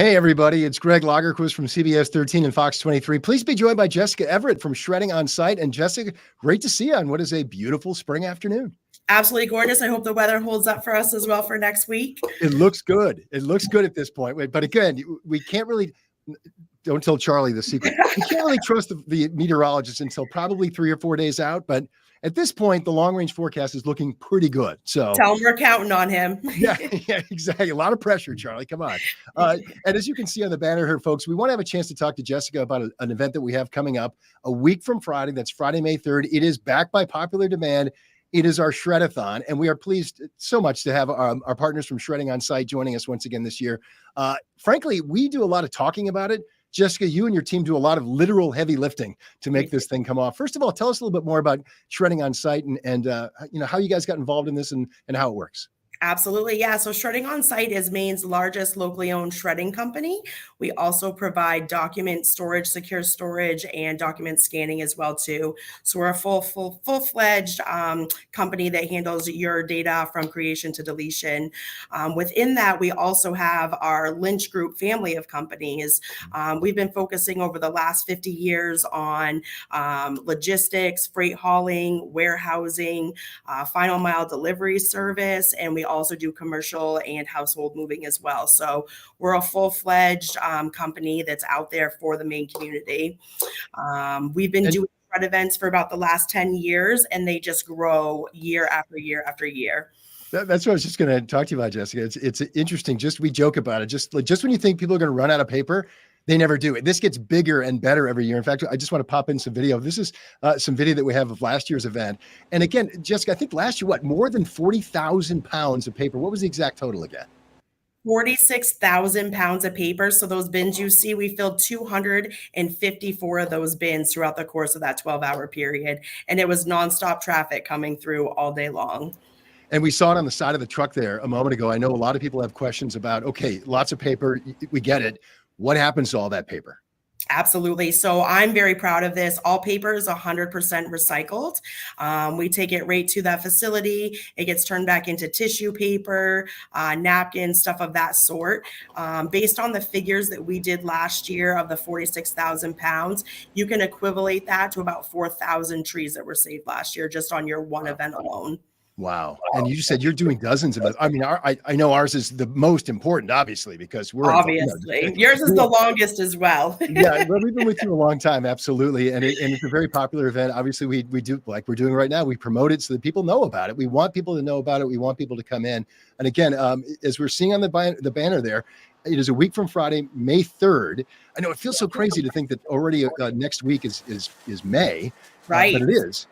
Hey, everybody. It's Greg Lagerquist from CBS 13 and Fox 23. Please be joined by Jessica Everett from Shredding on Site. And Jessica, great to see you on what is a beautiful spring afternoon. Absolutely gorgeous. I hope the weather holds up for us as well for next week. It looks good. It looks good at this point. But again, we can't really, don't tell Charlie the secret. We can't really trust the meteorologists until probably 3 or 4 days out. But at this point, the long range forecast is looking pretty good. So tell him we're counting on him. yeah, exactly. A lot of pressure, Charlie. Come on. And as you can see on the banner here, folks, we want to have a chance to talk to Jessica about an event that we have coming up a week from Friday. That's Friday, May 3rd. It is back by popular demand. It is our Shred-A-Thon, and we are pleased so much to have our partners from Shredding on Site joining us once again this year. Frankly, we do a lot of talking about it. Jessica, you and your team do a lot of literal heavy lifting to make this thing come off. First of all, tell us a little bit more about Shredding on Site and how you guys got involved in this and how it works. Absolutely. Yeah. So Shredding on Site is Maine's largest locally owned shredding company. We also provide document storage, secure storage, and document scanning as well too. So we're a full-fledged company that handles your data from creation to deletion. Within that, we also have our Lynch Group family of companies. We've been focusing over the last 50 years on logistics, freight hauling, warehousing, final mile delivery service, and we also do commercial and household moving as well. So we're a full-fledged company that's out there for the Maine community. We've been doing shred events for about the last 10 years, and they just grow year after year after year. That's what I was just going to talk to you about, Jessica. It's interesting. We joke about it. Just when you think people are going to run out of paper, they never do it. This gets bigger and better every year. In fact, I just want to pop in some video. This is some video that we have of last year's event. And again, Jessica, I think last year, more than 40,000 pounds of paper. What was the exact total again? 46,000 pounds of paper. So those bins you see, we filled 254 of those bins throughout the course of that 12-hour period. And it was nonstop traffic coming through all day long. And we saw it on the side of the truck there a moment ago. I know a lot of people have questions about, okay, lots of paper. We get it. What happens to all that paper? Absolutely. So I'm very proud of this. All paper is 100% recycled. We take it right to that facility. It gets turned back into tissue paper, napkins, stuff of that sort. Based on the figures that we did last year of the 46,000 pounds, you can equivalent that to about 4,000 trees that were saved last year just on your one event alone. Wow. And you said you're doing dozens of them. I mean, I know ours is the most important, obviously, because we're obviously yours is the longest as well. Yeah, well, we've been with you a long time. Absolutely. And it's a very popular event. Obviously, we do like we're doing right now. We promote it so that people know about it. We want people to know about it. We want people to come in. And again, as we're seeing on the banner there, it is a week from Friday, May 3rd. I know it feels so crazy to think that already next week is May, right? But it is,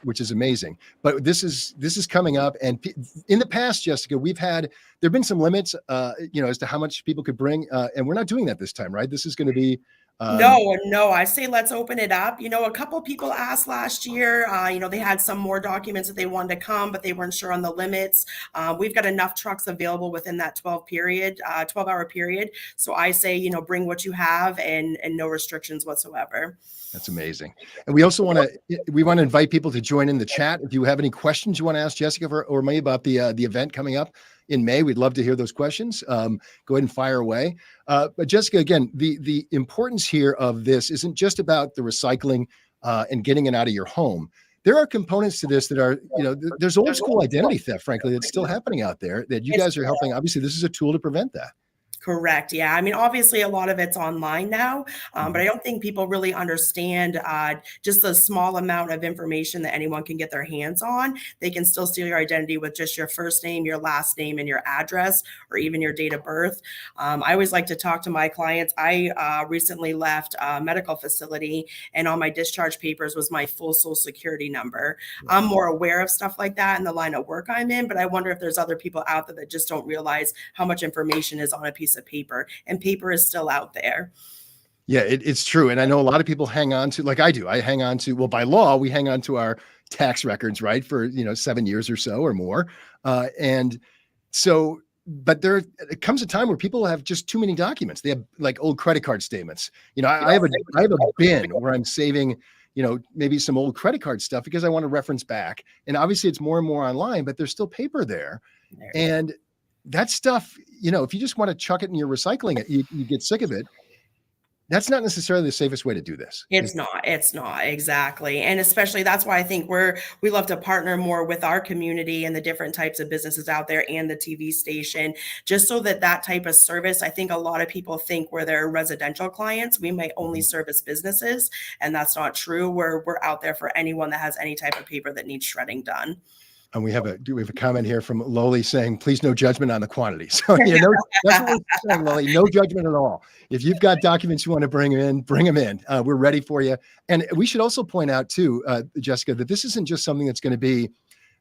which is amazing. But this is coming up, and in the past, Jessica, there've been some limits, as to how much people could bring, and we're not doing that this time, right? This is going to be. No, I say let's open it up. A couple people asked last year, they had some more documents that they wanted to come, but they weren't sure on the limits. We've got enough trucks available within that 12-hour period. So I say, bring what you have and no restrictions whatsoever. That's amazing. And we also want to invite people to join in the chat. If you have any questions you want to ask Jessica or me about the event coming up in May, we'd love to hear those questions. Go ahead and fire away. But Jessica, again, the importance here of this isn't just about the recycling and getting it out of your home. There are components to this that are, there's old school identity theft, frankly, that's still happening out there that you guys are helping. Obviously, this is a tool to prevent that. Correct. Yeah. I mean, obviously, a lot of it's online now, but I don't think people really understand just the small amount of information that anyone can get their hands on. They can still steal your identity with just your first name, your last name, and your address, or even your date of birth. I always like to talk to my clients. I recently left a medical facility, and on my discharge papers was my full Social Security number. I'm more aware of stuff like that in the line of work I'm in, but I wonder if there's other people out there that just don't realize how much information is on a piece of paper, and paper is still out there. Yeah, it's true. And I know a lot of people hang on to, like I do, by law, we hang on to our tax records, right? For, 7 years or so or more. And so, but it comes a time where people have just too many documents. They have like old credit card statements. I have a bin where I'm saving, maybe some old credit card stuff because I want to reference back. And obviously it's more and more online, but there's still paper there. And that stuff, if you just want to chuck it and you're recycling it, you get sick of it. That's not necessarily the safest way to do this. It's not exactly. And especially that's why I think we love to partner more with our community and the different types of businesses out there and the TV station, just so that type of service, I think a lot of people think where they're residential clients, we might only service businesses, and that's not true. We're out there for anyone that has any type of paper that needs shredding done. And we have a comment here from Loli saying, please, no judgment on the quantity. So, that's what we're saying, Loli, no judgment at all. If you've got documents you want to bring them in. We're ready for you. And we should also point out too, Jessica, that this isn't just something that's going to be,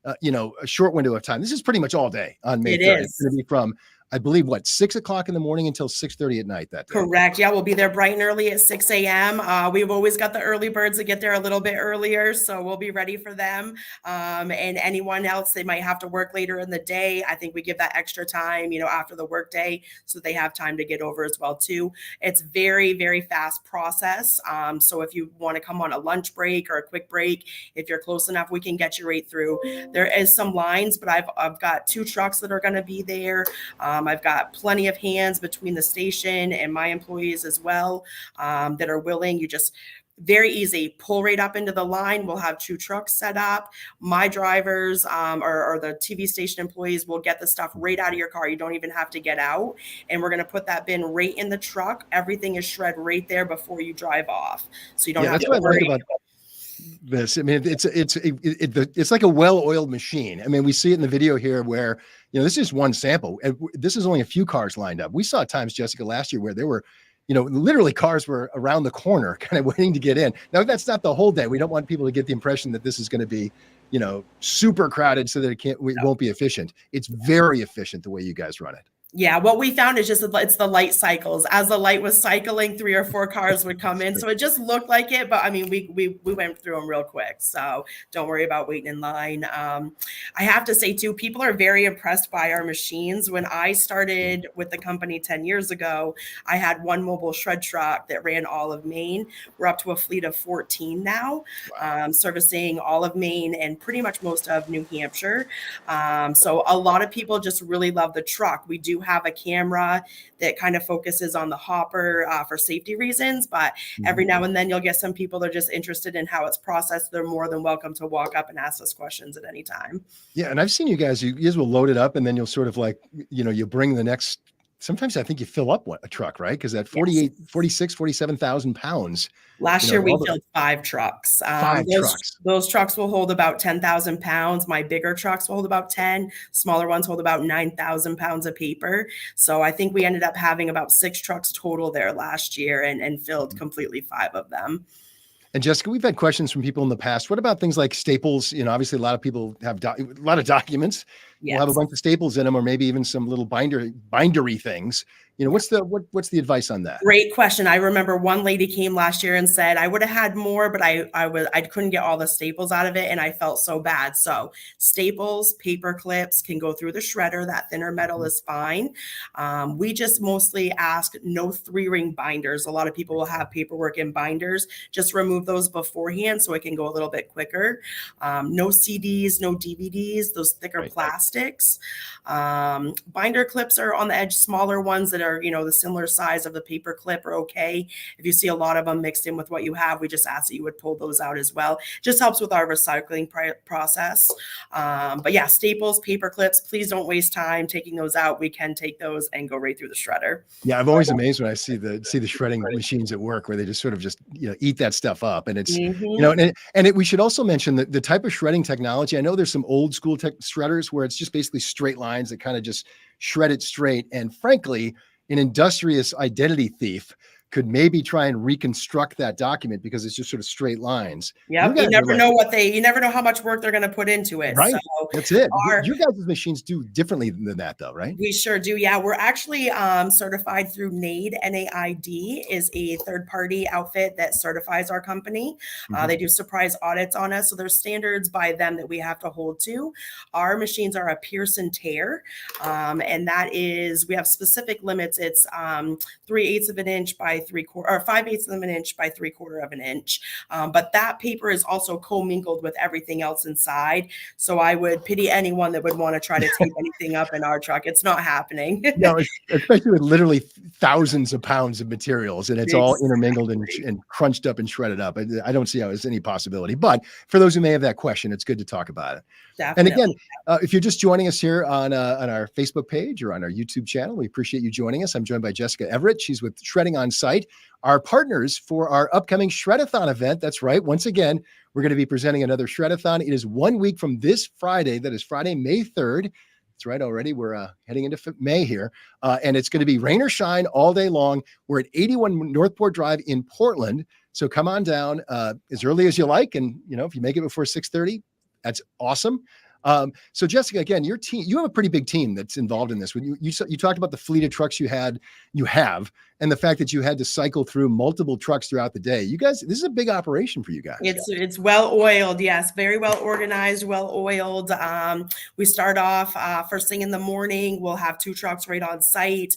a short window of time. This is pretty much all day on May 3rd. It's going to be from, I believe, 6 o'clock in the morning until 6:30 at night that day. Correct. Yeah, we'll be there bright and early at 6 a.m. We've always got the early birds that get there a little bit earlier, so we'll be ready for them. And anyone else, they might have to work later in the day. I think we give that extra time, after the work day, so they have time to get over as well too. It's very, very fast process. So if you want to come on a lunch break or a quick break, if you're close enough, we can get you right through. There is some lines, but I've got 2 trucks that are going to be there. I've got plenty of hands between the station and my employees as well, that are willing. You just very easy, pull right up into the line. We'll have 2 trucks set up. My drivers or the TV station employees will get the stuff right out of your car. You don't even have to get out. And we're going to put that bin right in the truck. Everything is shred right there before you drive off. So you don't have to worry. That's what I like about this. I mean, it's like a well-oiled machine. I mean, we see it in the video here where, this is one sample. This is only a few cars lined up. We saw times, Jessica, last year where there were, literally cars were around the corner kind of waiting to get in. Now, that's not the whole day. We don't want people to get the impression that this is going to be, super crowded so that it won't be efficient. It's very efficient the way you guys run it. Yeah, what we found is it's the light cycles. As the light was cycling, 3 or 4 cars would come in. So it just looked like it, but I mean, we went through them real quick. So don't worry about waiting in line. I have to say too, people are very impressed by our machines. When I started with the company 10 years ago, I had 1 mobile shred truck that ran all of Maine. We're up to a fleet of 14 now, servicing all of Maine and pretty much most of New Hampshire. So a lot of people just really love the truck. We do have a camera that kind of focuses on the hopper for safety reasons, but every now and then you'll get some people that are just interested in how it's processed. They're more than welcome to walk up and ask us questions at any time. Yeah, and I've seen you guys will load it up and then you'll sort of you bring the next, sometimes I think you fill up a truck, right? Because at 47,000 pounds. Last year we filled 5 trucks. 5 trucks. Those trucks will hold about 10,000 pounds. My bigger trucks will hold about 10. Smaller ones hold about 9,000 pounds of paper. So I think we ended up having about 6 trucks total there last year and filled completely 5 of them. And Jessica, we've had questions from people in the past. What about things like staples? Obviously a lot of people have a lot of documents. Yes. We'll have a bunch of staples in them, or maybe even some little bindery things. What's the advice on that? Great question. I remember one lady came last year and said, I would have had more, but I couldn't get all the staples out of it. And I felt so bad. So staples, paper clips can go through the shredder. That thinner metal is fine. We just mostly ask no 3-ring binders. A lot of people will have paperwork in binders. Just remove those beforehand so it can go a little bit quicker. No CDs, no DVDs, those thicker plastics. Binder clips are on the edge, smaller ones that are, the similar size of the paper clip are okay. If you see a lot of them mixed in with what you have, we just ask that you would pull those out as well. Just helps with our recycling process. But yeah, staples, paper clips, please don't waste time taking those out. We can take those and go right through the shredder. Yeah, I'm always amazed when I see the shredding machines at work where they just sort of just eat that stuff up, and it's we should also mention that the type of shredding technology. I know there's some old school shredders where it's just basically straight lines that kind of just shred it straight, and frankly, an industrious identity thief could maybe try and reconstruct that document because it's just sort of straight lines. Yeah, you never know how much work they're going to put into it. Right. So that's it. Your guys' machines do differently than that, though, right? We sure do. Yeah, we're actually certified through NAID. NAID is a third-party outfit that certifies our company. They do surprise audits on us, so there's standards by them that we have to hold to. Our machines are a pierce and tear, and that is, we have specific limits. It's 3/8 of an inch by 5/8 of an inch by 3/4 of an inch. But that paper is also commingled with everything else inside. So I would pity anyone that would want to try to tape anything up in our truck. It's not happening. No, especially with literally thousands of pounds of materials, and it's all intermingled and crunched up and shredded up. I don't see how there's any possibility. But for those who may have that question, it's good to talk about it. Definitely. And again, if you're just joining us here on our Facebook page or on our YouTube channel, we appreciate you joining us. I'm joined by Jessica Everett. She's with Shredding on Site, our partners for our upcoming Shred-A-Thon event. That's right. Once again, we're going to be presenting another Shred-A-Thon. It is 1 week from this Friday. That is Friday, May 3rd. That's right. Already we're heading into May here. And it's going to be rain or shine all day long. We're at 81 Northport Drive in Portland. So come on down as early as you like. And, if you make it before 6:30, that's awesome. So Jessica, again, your team, you have a pretty big team that's involved in this. When you talked about the fleet of trucks you have, and the fact that you had to cycle through multiple trucks throughout the day. You guys, this is a big operation for you guys. It's well oiled. Yes. Very well organized, well oiled. We start off first thing in the morning. We'll have 2 trucks right on site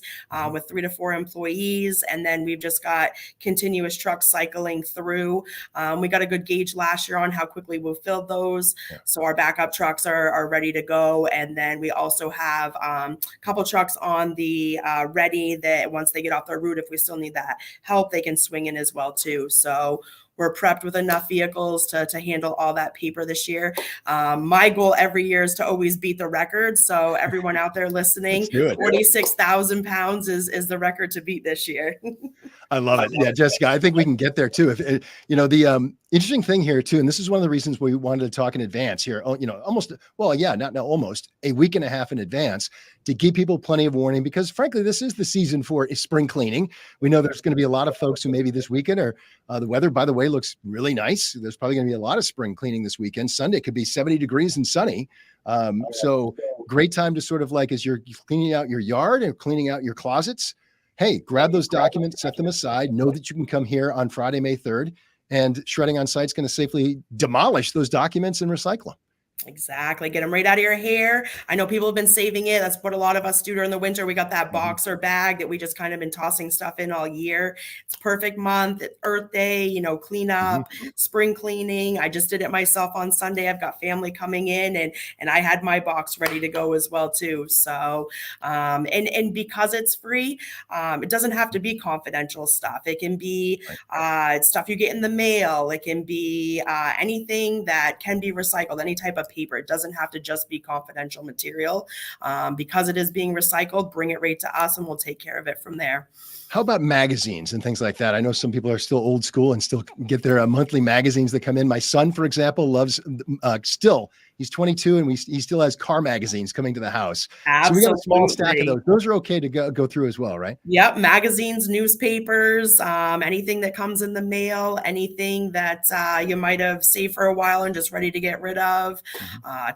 with 3 to 4 employees. And then we've just got continuous trucks cycling through. We got a good gauge last year on how quickly we'll fill those. Yeah. So our backup trucks are ready to go. And then we also have a couple trucks on the ready that once they get off their route, if we still need that help, they can swing in as well too. So we're prepped with enough vehicles to handle all that paper this year. My goal every year is to always beat the record. So everyone out there listening, 46,000 pounds is the record to beat this year. I love it. Yeah, Jessica, I think we can get there too. If the interesting thing here too, and this is one of the reasons we wanted to talk in advance here, almost a week and a half in advance to give people plenty of warning, because frankly, this is the season for spring cleaning. We know there's going to be a lot of folks who maybe this weekend the weather, by the way, looks really nice. There's probably going to be a lot of spring cleaning this weekend. Sunday could be 70 degrees and sunny. So great time to sort of as you're cleaning out your yard and cleaning out your closets, hey, grab those documents, set them aside, know that you can come here on Friday, May 3rd, and Shredding on Site is going to safely demolish those documents and recycle them. Exactly. Get them right out of your hair. I know people have been saving it. That's what a lot of us do during the winter. We got that boxer bag that we just kind of been tossing stuff in all year. It's perfect month, Earth Day, clean up, spring cleaning. I just did it myself on Sunday. I've got family coming in and I had my box ready to go as well too. So, and because it's free, it doesn't have to be confidential stuff. It can be stuff you get in the mail. It can be anything that can be recycled, any type of paper. It doesn't have to just be confidential material. Because it is being recycled, bring it right to us and we'll take care of it from there. How about magazines and things like that? I know some people are still old school and still get their monthly magazines that come in. My son, for example, loves he's 22 and he still has car magazines coming to the house. Absolutely. So we got a small stack of those. Those are okay to go through as well, right? Yep. Magazines, newspapers, anything that comes in the mail, anything that you might have saved for a while and just ready to get rid of.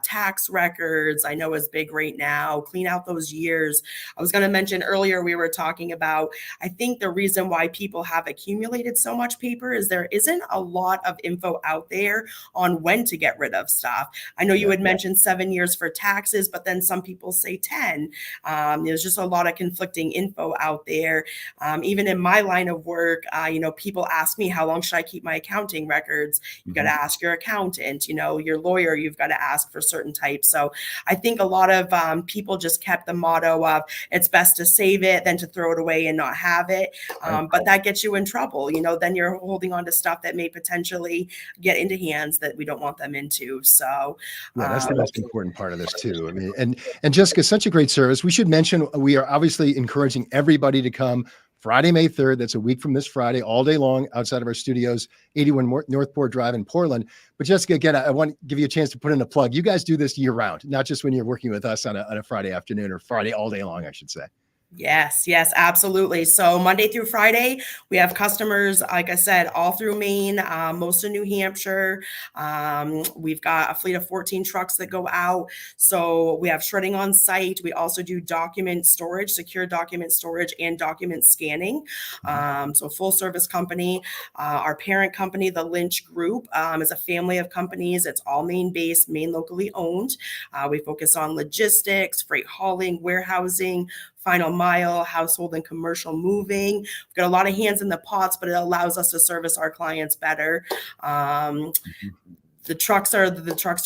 Tax records, I know is big right now. Clean out those years. I was going to mention earlier, we were talking about, I think the reason why people have accumulated so much paper is there isn't a lot of info out there on when to get rid of stuff. I know you had mentioned 7 years for taxes, but then some people say 10. There's just a lot of conflicting info out there. Even in my line of work, people ask me, how long should I keep my accounting records? You've got to ask your accountant, your lawyer, you've got to ask for certain types. So I think a lot of people just kept the motto of it's best to save it than to throw it away and not have it. But that gets you in trouble. Then you're holding on to stuff that may potentially get into hands that we don't want them into. So yeah, that's the most important part of this too. I mean, and Jessica, such a great service. We should mention, we are obviously encouraging everybody to come Friday, May 3rd. That's a week from this Friday, all day long outside of our studios, 81 Northport Drive in Portland. But Jessica, again, I want to give you a chance to put in a plug. You guys do this year round, not just when you're working with us on a Friday afternoon or Friday all day long, I should say. Yes, absolutely. So Monday through Friday, we have customers, like I said, all through Maine, most of New Hampshire. We've got a fleet of 14 trucks that go out. So we have shredding on site. We also do document storage, secure document storage and document scanning. So full service company. Our parent company, the Lynch Group, is a family of companies. It's all Maine based, Maine locally owned. We focus on logistics, freight hauling, warehousing, final mile, household and commercial moving. We've got a lot of hands in the pots, but it allows us to service our clients better. The trucks are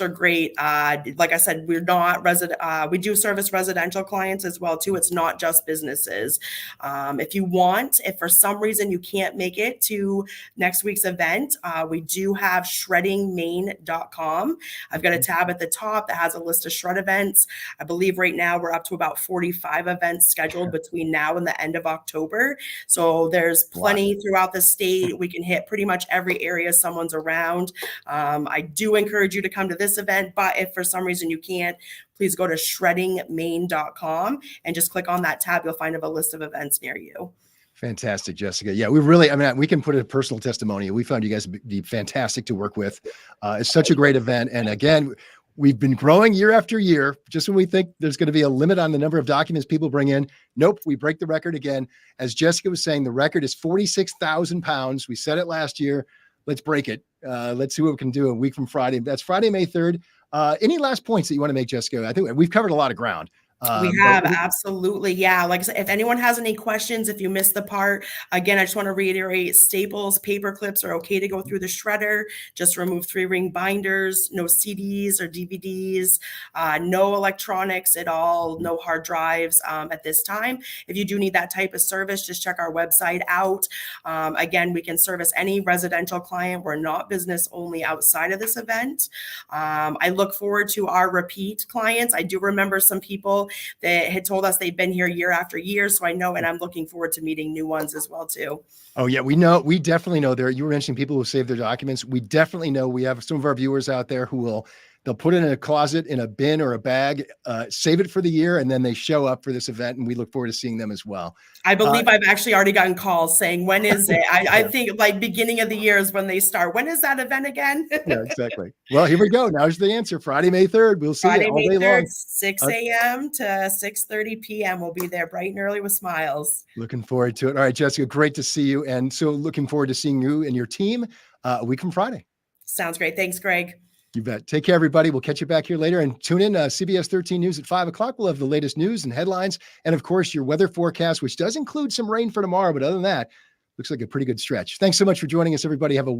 great. Like I said, we're not resident. We do service residential clients as well too. It's not just businesses. If for some reason you can't make it to next week's event, we do have shreddingmaine.com. I've got a tab at the top that has a list of shred events. I believe right now we're up to about 45 events scheduled between now and the end of October. So there's plenty throughout the state. We can hit pretty much every area someone's around. I do encourage you to come to this event, but if for some reason you can't, please go to shreddingmaine.com and just click on that tab. You'll find a list of events near you. Fantastic, Jessica. Yeah, we can put a personal testimonial. We found you guys to be fantastic to work with. It's such a great event. And again, we've been growing year after year. Just when we think there's going to be a limit on the number of documents people bring in, nope, we break the record again. As Jessica was saying, the record is 46,000 pounds. We said it last year. Let's break it. Let's see what we can do a week from Friday. That's Friday, May 3rd. Any last points that you want to make, Jessica? I think we've covered a lot of ground. We have, absolutely. Yeah. Like I said, if anyone has any questions, if you missed the part, again, I just want to reiterate, staples, paper clips are okay to go through the shredder. Just remove 3-ring binders, no CDs or DVDs, no electronics at all, no hard drives at this time. If you do need that type of service, just check our website out. Again, we can service any residential client. We're not business only outside of this event. I look forward to our repeat clients. I do remember some people that had told us they've been here year after year. So I know, and I'm looking forward to meeting new ones as well too. Oh yeah, we definitely know there. You were mentioning people who save their documents. We definitely know we have some of our viewers out there who they'll put it in a closet, in a bin or a bag, save it for the year, and then they show up for this event, and we look forward to seeing them as well. I believe I've actually already gotten calls saying, when is it? I think like beginning of the year is when they start. When is that event again? Yeah, exactly. Well, here we go. Now's the answer. Friday, May 3rd. We'll see you all day long. 6 a.m. to 6:30 p.m. We'll be there bright and early with smiles. Looking forward to it. All right, Jessica, great to see you. And so looking forward to seeing you and your team a week from Friday. Sounds great. Thanks, Greg. You bet. Take care, everybody. We'll catch you back here later, and tune in CBS 13 News at 5 o'clock. We'll have the latest news and headlines, and of course your weather forecast, which does include some rain for tomorrow. But other than that, looks like a pretty good stretch. Thanks so much for joining us, everybody. Have a